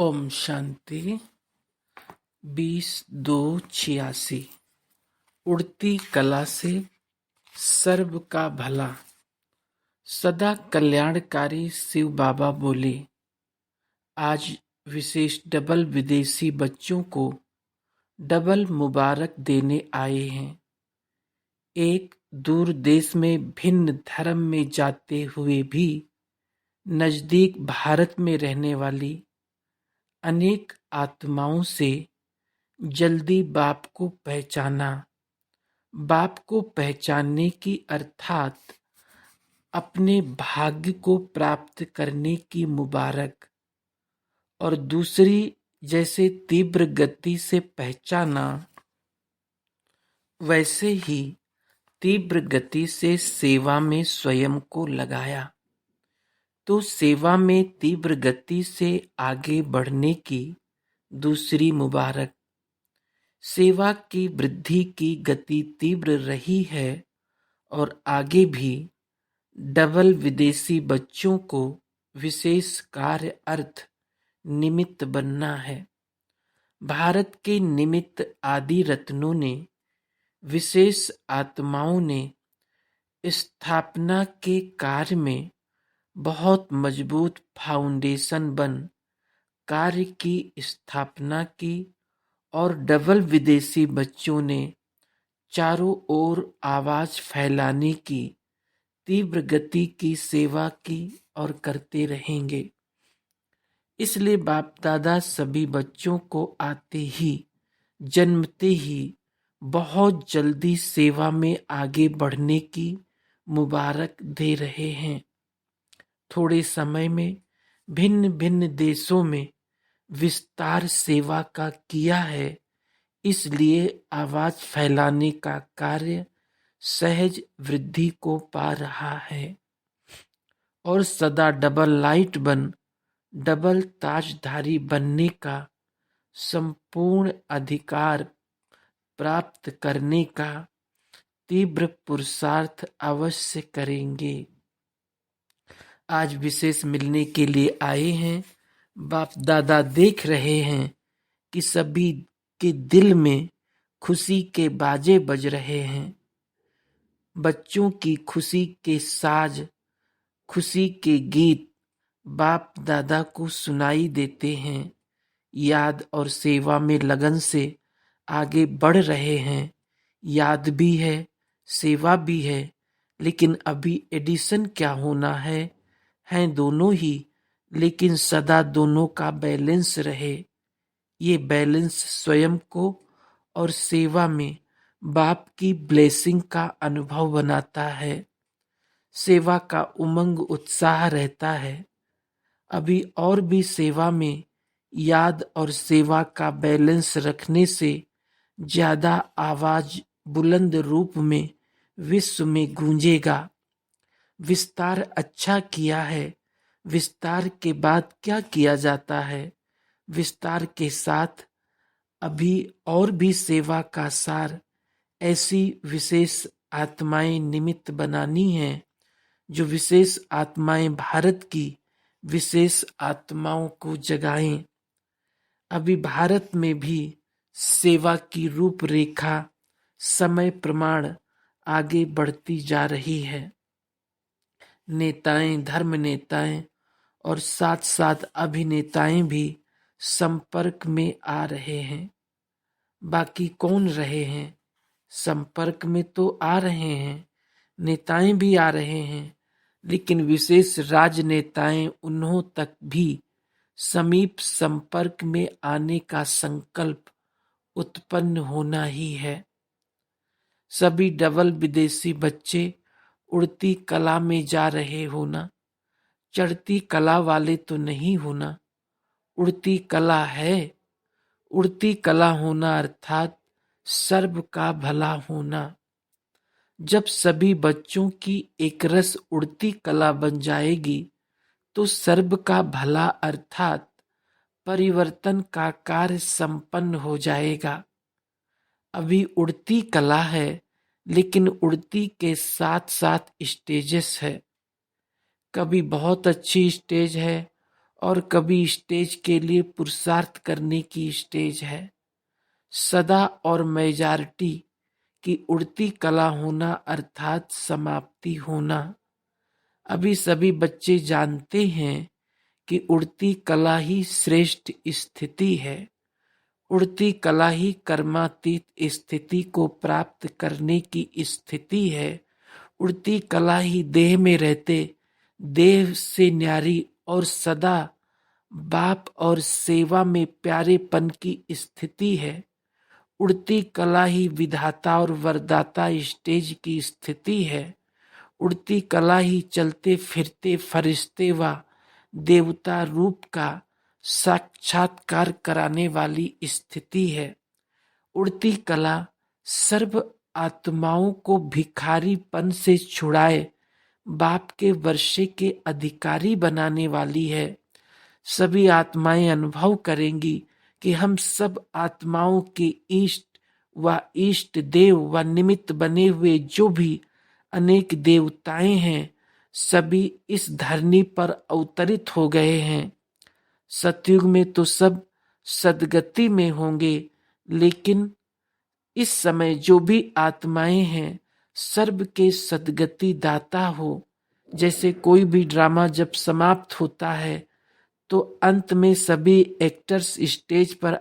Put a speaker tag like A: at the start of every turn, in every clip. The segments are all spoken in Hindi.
A: ओम शांति 20-2-86। उड़ती कला से सर्व का भला। सदा कल्याणकारी शिव बाबा बोले, आज विशेष डबल विदेशी बच्चों को डबल मुबारक देने आए हैं। एक दूर देश में भिन्न धर्म में जाते हुए भी नजदीक भारत में रहने वाली अनेक आत्माओं से जल्दी बाप को पहचाना। बाप को पहचानने की अर्थात अपने भाग्य को प्राप्त करने की मुबारक, और दूसरी जैसे तीव्र गति से पहचाना वैसे ही तीव्र गति से सेवा में स्वयं को लगाया, तो सेवा में तीव्र गति से आगे बढ़ने की दूसरी मुबारक। सेवा की वृद्धि की गति तीव्र रही है और आगे भी डबल विदेशी बच्चों को विशेष कार्य अर्थ निमित्त बनना है। भारत के निमित्त आदि रत्नों ने, विशेष आत्माओं ने स्थापना के कार्य में बहुत मजबूत फाउंडेशन बन कार्य की स्थापना की, और डबल विदेशी बच्चों ने चारों ओर आवाज फैलाने की तीव्र गति की सेवा की और करते रहेंगे। इसलिए बाप दादा सभी बच्चों को आते ही, जन्मते ही बहुत जल्दी सेवा में आगे बढ़ने की मुबारक दे रहे हैं। थोड़े समय में भिन्न भिन्न देशों में विस्तार सेवा का किया है, इसलिए आवाज फैलाने का कार्य सहज वृद्धि को पा रहा है, और सदा डबल लाइट बन डबल ताजधारी बनने का संपूर्ण अधिकार प्राप्त करने का तीव्र पुरुषार्थ अवश्य करेंगे। आज विशेष मिलने के लिए आए हैं। बाप दादा देख रहे हैं कि सभी के दिल में खुशी के बाजे बज रहे हैं। बच्चों की खुशी के साज, खुशी के गीत बाप दादा को सुनाई देते हैं। याद और सेवा में लगन से आगे बढ़ रहे हैं। याद भी है, सेवा भी है, लेकिन अभी एडिशन क्या होना है, हैं दोनों ही, लेकिन सदा दोनों का बैलेंस रहे। ये बैलेंस स्वयं को और सेवा में बाप की ब्लेसिंग का अनुभव बनाता है। सेवा का उमंग उत्साह रहता है। अभी और भी सेवा में याद और सेवा का बैलेंस रखने से ज्यादा आवाज बुलंद रूप में विश्व में गूंजेगा। विस्तार अच्छा किया है। विस्तार के बाद क्या किया जाता है? विस्तार के साथ अभी और भी सेवा का सार ऐसी विशेष आत्माएं निमित्त बनानी है, जो विशेष आत्माएं भारत की विशेष आत्माओं को जगाएं। अभी भारत में भी सेवा की रूपरेखा समय प्रमाण आगे बढ़ती जा रही है। नेताएं, धर्म नेताएं और साथ साथ अभिनेताएं भी संपर्क में आ रहे हैं। बाकी कौन रहे हैं? संपर्क में तो आ रहे हैं, नेताएं भी आ रहे हैं, लेकिन विशेष राजनेताएं उन्हों तक भी समीप संपर्क में आने का संकल्प उत्पन्न होना ही है। सभी डबल विदेशी बच्चे उड़ती कला में जा रहे होना, चढ़ती कला वाले तो नहीं होना। उड़ती कला है। उड़ती कला होना अर्थात सर्व का भला होना। जब सभी बच्चों की एक रस उड़ती कला बन जाएगी, तो सर्व का भला अर्थात परिवर्तन का कार्य संपन्न हो जाएगा। अभी उड़ती कला है, लेकिन उड़ती के साथ साथ स्टेजेस है। कभी बहुत अच्छी स्टेज है और कभी स्टेज के लिए पुरुषार्थ करने की स्टेज है। सदा और मेजॉरिटी की उड़ती कला होना अर्थात समाप्ति होना। अभी सभी बच्चे जानते हैं कि उड़ती कला ही श्रेष्ठ स्थिति है। उड़ती कला ही कर्मातीत स्थिति को प्राप्त करने की स्थिति है। उड़ती कला ही देह में रहते देह से न्यारी और सदा बाप और सेवा में प्यारेपन की स्थिति है। उड़ती कला ही विधाता और वरदाता स्टेज की स्थिति है। उड़ती कला ही चलते फिरते फरिश्ते व देवता रूप का साक्षात्कार कराने वाली स्थिति है। उड़ती कला सर्व आत्माओं को भिखारीपन से छुड़ाए बाप के वर्षे के अधिकारी बनाने वाली है। सभी आत्माएं अनुभव करेंगी कि हम सब आत्माओं के इष्ट व इष्ट देव व निमित्त बने हुए जो भी अनेक देवताएं हैं, सभी इस धरनी पर अवतरित हो गए हैं। सतयुग में तो सब सदगति में होंगे, लेकिन इस समय जो भी आत्माएं हैं सर्व के सदगति दाता हो। जैसे कोई भी ड्रामा जब समाप्त होता है तो अंत में सभी एक्टर्स स्टेज पर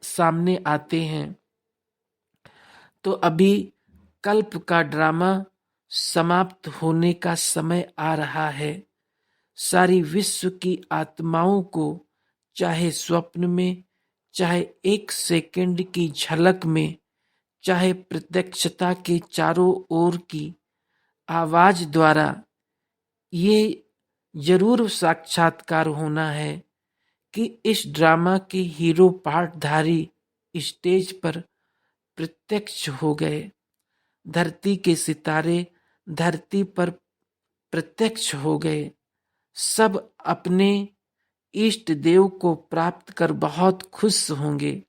A: सामने आते हैं। तो अभी कल्प का ड्रामा समाप्त होने का समय आ रहा है। सारी विश्व की आत्माओं को चाहे स्वप्न में, चाहे एक सेकंड की झलक में, चाहे प्रत्यक्षता के चारों ओर की आवाज द्वारा ये जरूर साक्षात्कार होना है कि इस ड्रामा के हीरो पार्टधारी स्टेज पर प्रत्यक्ष हो गए। धरती के सितारे धरती पर प्रत्यक्ष हो गए। सब अपने इष्ट देव को प्राप्त कर बहुत खुश होंगे।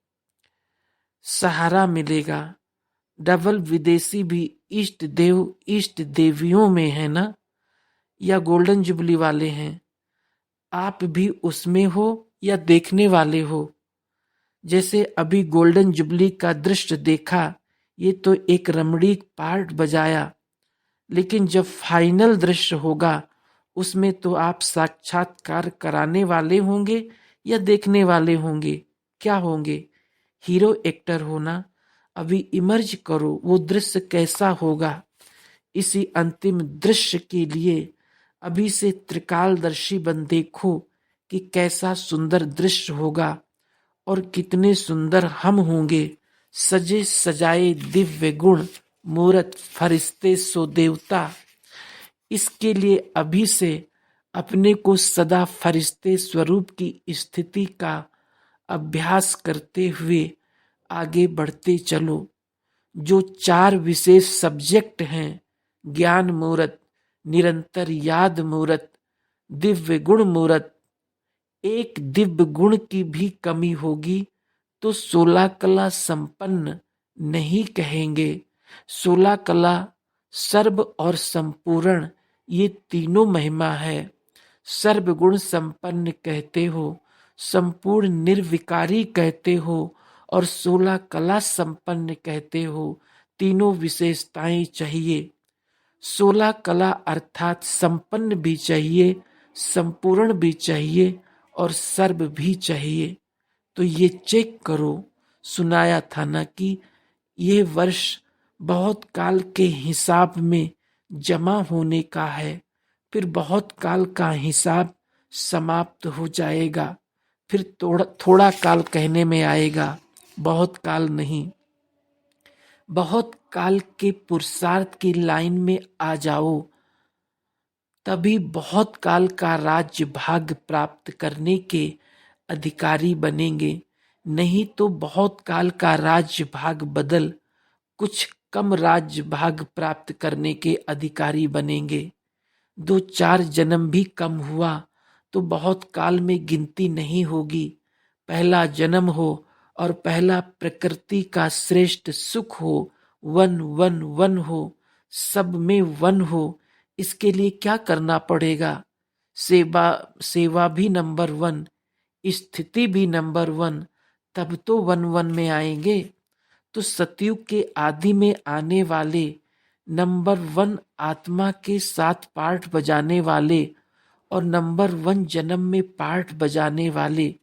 A: सहारा मिलेगा। डबल विदेशी भी इष्ट देव इष्ट देवियों में है ना, या गोल्डन जुबली वाले हैं? आप भी उसमें हो या देखने वाले हो? जैसे अभी गोल्डन जुबली का दृश्य देखा, ये तो एक रमणीक पार्ट बजाया, लेकिन जब फाइनल दृश्य होगा उसमें तो आप साक्षात्कार कराने वाले होंगे या देखने वाले होंगे? क्या होंगे? हीरो एक्टर होना। अभी इमर्ज करो वो दृश्य कैसा होगा। इसी अंतिम दृश्य के लिए अभी से त्रिकालदर्शी बन देखो कि कैसा सुंदर दृश्य होगा और कितने सुंदर हम होंगे। सजे सजाए दिव्य गुण मूरत फरिश्ते सो देवता। इसके लिए अभी से अपने को सदा फरिश्ते स्वरूप की स्थिति का अभ्यास करते हुए आगे बढ़ते चलो। जो 4 विशेष सब्जेक्ट हैं, ज्ञान मूरत, निरंतर याद मूरत, दिव्य गुण मूरत, एक दिव्य गुण की भी कमी होगी तो 16 कला संपन्न नहीं कहेंगे। 16 कला सर्व और संपूर्ण, ये तीनों महिमा है। सर्वगुण संपन्न कहते हो, संपूर्ण निर्विकारी कहते हो और 16 कला संपन्न कहते हो। तीनों विशेषताएं चाहिए। 16 कला अर्थात संपन्न भी चाहिए, संपूर्ण भी चाहिए और सर्व भी चाहिए। तो ये चेक करो, सुनाया था ना कि ये वर्ष बहुत काल के हिसाब में जमा होने का है, फिर बहुत काल का हिसाब समाप्त हो जाएगा, फिर थोड़ा काल कहने में आएगा, बहुत काल नहीं। बहुत काल के पुरुषार्थ की लाइन में आ जाओ, तभी बहुत काल का राज्य भाग प्राप्त करने के अधिकारी बनेंगे। नहीं तो बहुत काल का राज्य भाग बदल कुछ कम राज्य भाग प्राप्त करने के अधिकारी बनेंगे। 2-4 जन्म भी कम हुआ तो बहुत काल में गिनती नहीं होगी। पहला जन्म हो और पहला प्रकृति का श्रेष्ठ सुख हो, 1 1 1 हो, सब में 1 हो। इसके लिए क्या करना पड़ेगा? सेवा सेवा भी नंबर 1, स्थिति भी नंबर 1, तब तो 1-1 में आएंगे। तो सतयुग के आदि में आने वाले नंबर 1 आत्मा के साथ पार्ट बजाने वाले और नंबर 1 जन्म में पार्ट बजाने वाले,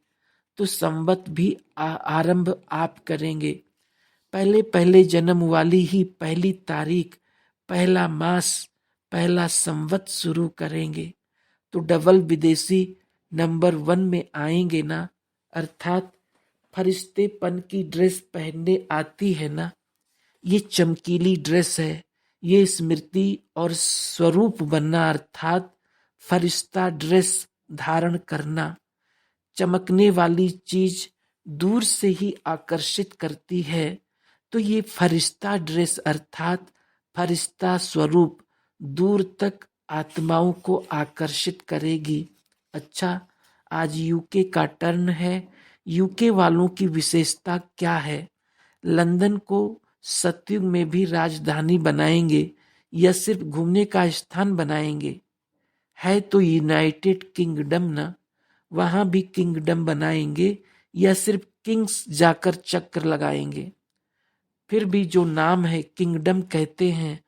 A: तो संवत भी आरंभ आप करेंगे। पहले पहले जन्म वाली ही पहली तारीख, पहला मास, पहला संवत शुरू करेंगे। तो डबल विदेशी नंबर 1 में आएंगे ना, अर्थात फरिश्तेपन की ड्रेस पहनने आती है ना। ये चमकीली ड्रेस है, ये स्मृति और स्वरूप बनना, अर्थात फरिश्ता ड्रेस धारण करना। चमकने वाली चीज दूर से ही आकर्षित करती है, तो ये फरिश्ता ड्रेस अर्थात फरिश्ता स्वरूप दूर तक आत्माओं को आकर्षित करेगी। अच्छा, आज यूके का टर्न है। यूके वालों की विशेषता क्या है? लंदन को सतयुग में भी राजधानी बनाएंगे या सिर्फ घूमने का स्थान बनाएंगे? है तो यूनाइटेड किंगडम ना, वहां भी किंगडम बनाएंगे या सिर्फ किंग्स जाकर चक्कर लगाएंगे? फिर भी जो नाम है किंगडम कहते हैं,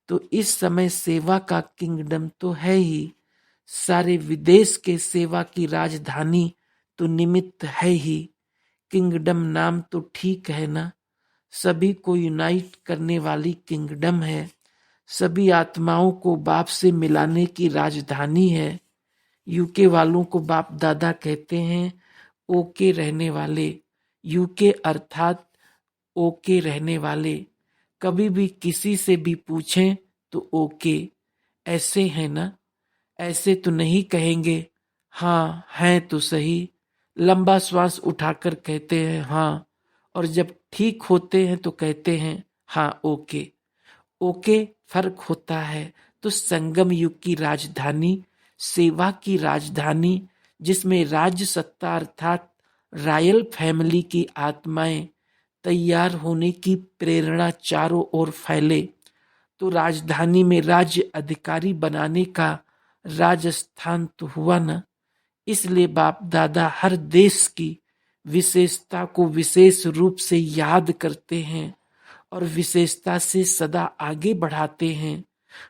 A: तो इस समय सेवा का किंगडम तो है ही, सारे विदेश के सेवा की राजधानी तो निमित्त है ही। किंगडम नाम तो ठीक है ना, सभी को यूनाइट करने वाली किंगडम है, सभी आत्माओं को बाप से मिलाने की राजधानी है। यूके वालों को बाप दादा कहते हैं, ओके रहने वाले। यूके अर्थात ओके रहने वाले। कभी भी किसी से भी पूछें तो ओके, ऐसे है ना, ऐसे तो नहीं कहेंगे हाँ हैं तो सही। लंबा श्वास उठाकर कहते हैं हाँ, और जब ठीक होते हैं तो कहते हैं हाँ ओके। ओके फर्क होता है। तो संगम युग की राजधानी, सेवा की राजधानी, जिसमें राज्य सत्ता अर्थात रॉयल फैमिली की आत्माएं तैयार होने की प्रेरणा चारों ओर फैले, तो राजधानी में राज्य अधिकारी बनाने का राजस्थान तो हुआ ना। इसलिए बाप दादा हर देश की विशेषता को विशेष रूप से याद करते हैं और विशेषता से सदा आगे बढ़ाते हैं।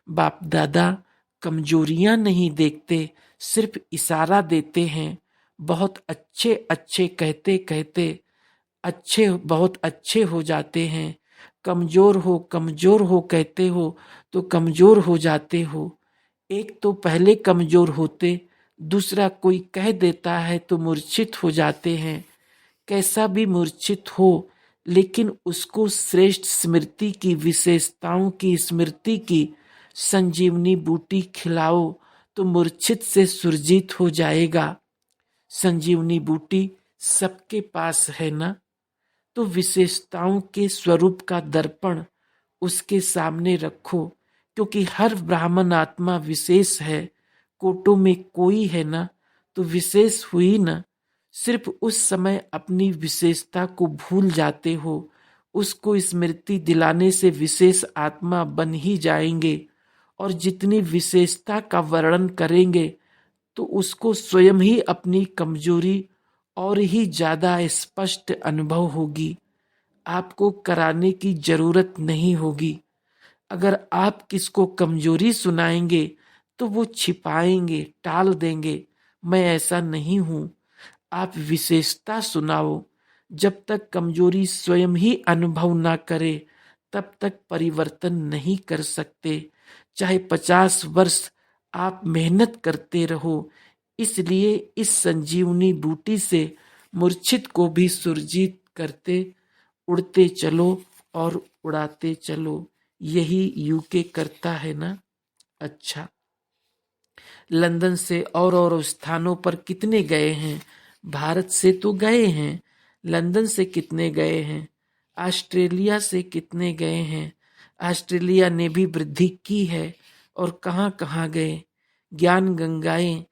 A: बाप दादा कमजोरियां नहीं देखते, सिर्फ इशारा देते हैं। बहुत अच्छे अच्छे कहते कहते अच्छे बहुत अच्छे हो जाते हैं। कमजोर हो कहते हो तो कमजोर हो जाते हो। एक तो पहले कमजोर होते, दूसरा कोई कह देता है तो मूर्छित हो जाते हैं। कैसा भी मूर्छित हो, लेकिन उसको श्रेष्ठ स्मृति की, विशेषताओं की स्मृति की संजीवनी बूटी खिलाओ तो मूर्छित से सुरजित हो जाएगा। संजीवनी बूटी सबके पास है ना। तो विशेषताओं के स्वरूप का दर्पण उसके सामने रखो, क्योंकि हर ब्राह्मण आत्मा विशेष है। कोटों में कोई है ना, तो विशेष हुई ना। सिर्फ उस समय अपनी विशेषता को भूल जाते हो, उसको स्मृति दिलाने से विशेष आत्मा बन ही जाएंगे। और जितनी विशेषता का वर्णन करेंगे तो उसको स्वयं ही अपनी कमजोरी और ही ज्यादा स्पष्ट अनुभव होगी। आपको कराने की जरूरत नहीं होगी। अगर आप किसको कमजोरी सुनाएंगे तो वो छिपाएंगे, टाल देंगे, मैं ऐसा नहीं हूं। आप विशेषता सुनाओ। जब तक कमजोरी स्वयं ही अनुभव ना करे, तब तक परिवर्तन नहीं कर सकते। चाहे 50 वर्ष आप मेहनत करते रहो। इसलिए इस संजीवनी बूटी से मूर्छित को भी सुरजीत करते, उड़ते चलो और उड़ाते चलो। यही यूके करता है ना। अच्छा, लंदन से और स्थानों पर कितने गए हैं? भारत से तो गए हैं। लंदन से कितने गए हैं? ऑस्ट्रेलिया से कितने गए हैं? ऑस्ट्रेलिया ने भी वृद्धि की है। और कहाँ कहाँ गए? ज्ञान गंगाएं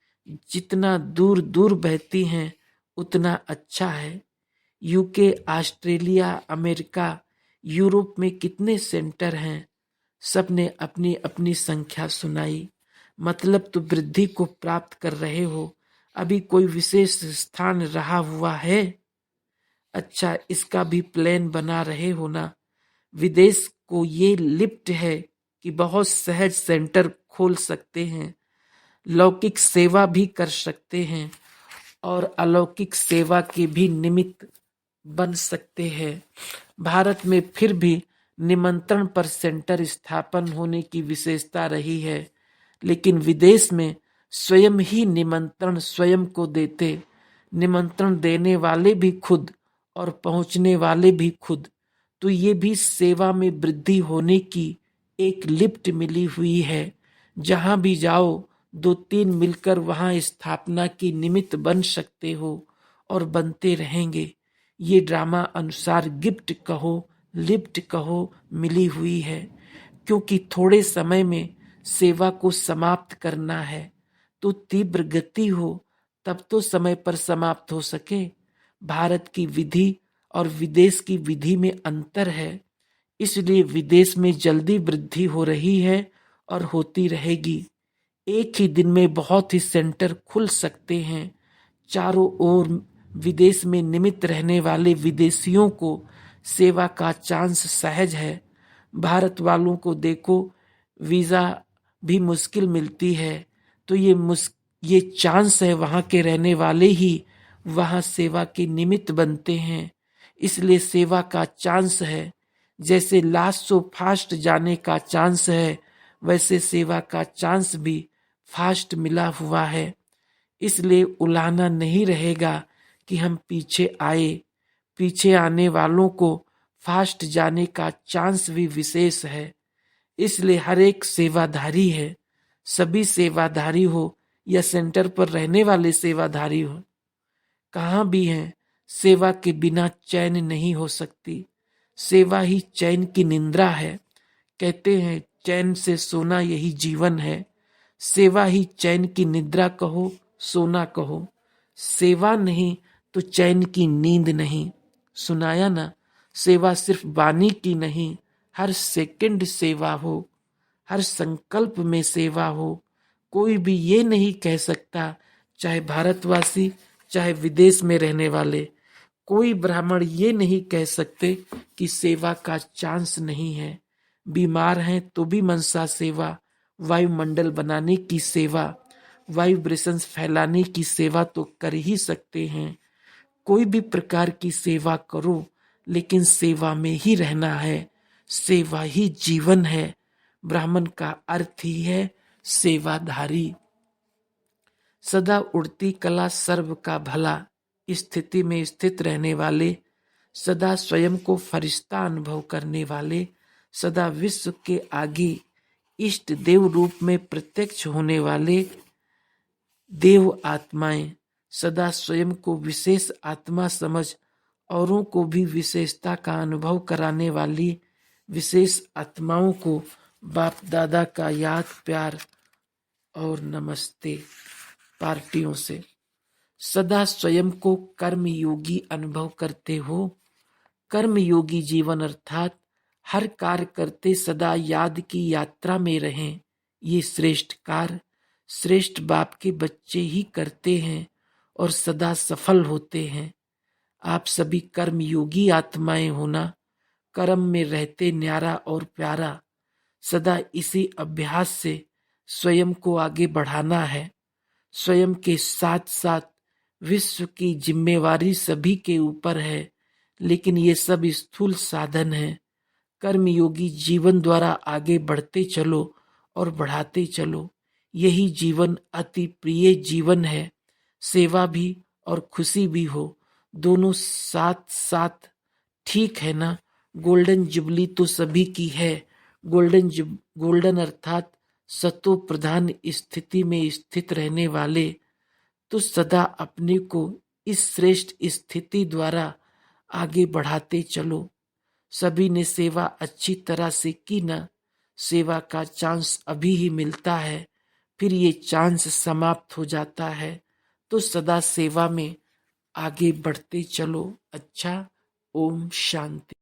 A: जितना दूर दूर बहती हैं उतना अच्छा है। यूके, ऑस्ट्रेलिया, अमेरिका, यूरोप में कितने सेंटर हैं? सबने अपनी अपनी संख्या सुनाई। मतलब तो वृद्धि को प्राप्त कर रहे हो, अभी कोई विशेष स्थान रहा हुआ है? अच्छा, इसका भी प्लान बना रहे हो ना? विदेश को ये लिफ्ट है कि बहुत सहज सेंटर खोल सकते हैं, लौकिक सेवा भी कर सकते हैं और अलौकिक सेवा के भी निमित्त बन सकते हैं। भारत में फिर भी निमंत्रण पर सेंटर स्थापन होने की विशेषता रही है, लेकिन विदेश में स्वयं ही निमंत्रण स्वयं को देते, निमंत्रण देने वाले भी खुद और पहुंचने वाले भी खुद। तो ये भी सेवा में वृद्धि होने की एक लिफ्ट मिली हुई है। जहां भी जाओ 2-3 मिलकर वहां स्थापना की निमित्त बन सकते हो और बनते रहेंगे। ये ड्रामा अनुसार गिफ्ट कहो लिफ्ट कहो मिली हुई है, क्योंकि थोड़े समय में सेवा को समाप्त करना है तो तीव्र गति हो, तब तो समय पर समाप्त हो सके। भारत की विधि और विदेश की विधि में अंतर है, इसलिए विदेश में जल्दी वृद्धि हो रही है और होती रहेगी। एक ही दिन में बहुत ही सेंटर खुल सकते हैं। चारों ओर विदेश में निमित्त रहने वाले विदेशियों को सेवा का चांस सहज है। भारत वालों को देखो, वीजा भी मुश्किल मिलती है, तो ये चांस है, वहां के रहने वाले ही वहां सेवा के निमित्त बनते हैं, इसलिए सेवा का चांस है। जैसे लास्ट सो फास्ट जाने का चांस है, वैसे सेवा का चांस भी फास्ट मिला हुआ है। इसलिए उलाहना नहीं रहेगा कि हम पीछे आए। पीछे आने वालों को फास्ट जाने का चांस भी विशेष है। इसलिए हर एक सेवाधारी है, सभी सेवाधारी हो या सेंटर पर रहने वाले सेवाधारी हो, कहाँ भी हैं, सेवा के बिना चैन नहीं हो सकती। सेवा ही चैन की निंद्रा है। कहते हैं चैन से सोना यही जीवन है। सेवा ही चैन की निद्रा कहो, सोना कहो। सेवा नहीं तो चैन की नींद नहीं। सुनाया ना? सेवा सिर्फ वाणी की नहीं, हर सेकंड सेवा हो, हर संकल्प में सेवा हो। कोई भी ये नहीं कह सकता, चाहे भारतवासी चाहे विदेश में रहने वाले, कोई ब्राह्मण ये नहीं कह सकते कि सेवा का चांस नहीं है। बीमार हैं तो भी मनसा सेवा, वायुमंडल बनाने की सेवा, वाइब्रेशंस फैलाने की सेवा तो कर ही सकते हैं। कोई भी प्रकार की सेवा करो, लेकिन सेवा में ही रहना है। सेवा ही जीवन है। ब्राह्मण का अर्थ ही है सेवाधारी। सदा उड़ती कला सर्व का भला स्थिति में स्थित रहने वाले, सदा स्वयं को फरिश्ता अनुभव करने वाले, सदा विश्व के आगे इष्ट देव रूप में प्रत्यक्ष होने वाले देव आत्माएं, सदा स्वयं को विशेष आत्मा समझ औरों को भी विशेषता का अनुभव कराने वाली विशेष आत्माओं को बाप दादा का याद प्यार और नमस्ते पार्टियों से। सदा स्वयं को कर्म योगी अनुभव करते हो। कर्म योगी जीवन अर्थात हर कार्य करते सदा याद की यात्रा में रहें। ये श्रेष्ठ कार्य श्रेष्ठ बाप के बच्चे ही करते हैं और सदा सफल होते हैं। आप सभी कर्म योगी आत्माएं होना, कर्म में रहते न्यारा और प्यारा। सदा इसी अभ्यास से स्वयं को आगे बढ़ाना है। स्वयं के साथ साथ विश्व की जिम्मेवारी सभी के ऊपर है, लेकिन ये सब स्थूल साधन है। कर्मयोगी जीवन द्वारा आगे बढ़ते चलो और बढ़ाते चलो। यही जीवन अति प्रिय जीवन है। सेवा भी और खुशी भी हो, दोनों साथ साथ, ठीक है ना? गोल्डन जुबली तो सभी की है। गोल्डन अर्थात सतो प्रधान स्थिति में स्थित रहने वाले, तो सदा अपने को इस श्रेष्ठ स्थिति द्वारा आगे बढ़ाते चलो। सभी ने सेवा अच्छी तरह से की ना? सेवा का चांस अभी ही मिलता है, फिर ये चांस समाप्त हो जाता है। तो सदा सेवा में आगे बढ़ते चलो। अच्छा, ओम शांति।